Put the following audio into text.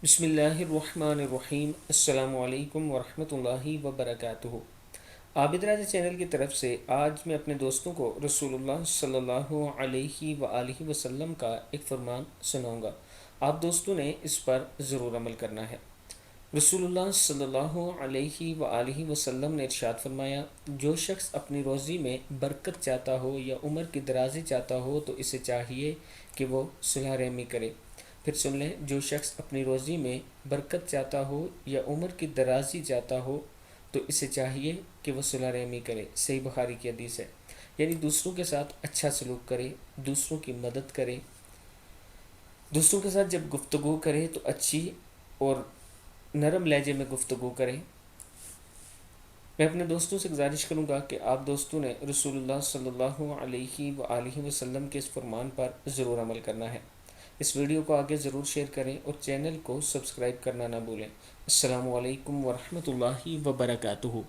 بسم اللہ الرحمن الرحیم۔ السلام علیکم ورحمۃ اللہ وبرکاتہ۔ عابد راجہ چینل کی طرف سے آج میں اپنے دوستوں کو رسول اللہ صلی اللہ علیہ وآلہ وسلم کا ایک فرمان سناؤں گا۔ آپ دوستوں نے اس پر ضرور عمل کرنا ہے۔ رسول اللہ صلی اللہ علیہ وآلہ وسلم نے ارشاد فرمایا، جو شخص اپنی روزی میں برکت چاہتا ہو یا عمر کی درازی چاہتا ہو تو اسے چاہیے کہ وہ صلح رحمی کرے۔ پھر سن لیں، جو شخص اپنی روزی میں برکت چاہتا ہو یا عمر کی درازی چاہتا ہو تو اسے چاہیے کہ وہ صلح رحمی کرے۔ صحیح بخاری کی حدیث ہے۔ یعنی دوسروں کے ساتھ اچھا سلوک کرے، دوسروں کی مدد کرے، دوسروں کے ساتھ جب گفتگو کرے تو اچھی اور نرم لہجے میں گفتگو کریں۔ میں اپنے دوستوں سے گزارش کروں گا کہ آپ دوستوں نے رسول اللہ صلی اللہ علیہ وآلہ وسلم کے اس فرمان پر ضرور عمل کرنا ہے۔ اس ویڈیو کو آگے ضرور شیئر کریں اور چینل کو سبسکرائب کرنا نہ بھولیں۔ السلام علیکم ورحمۃ اللہ وبرکاتہ۔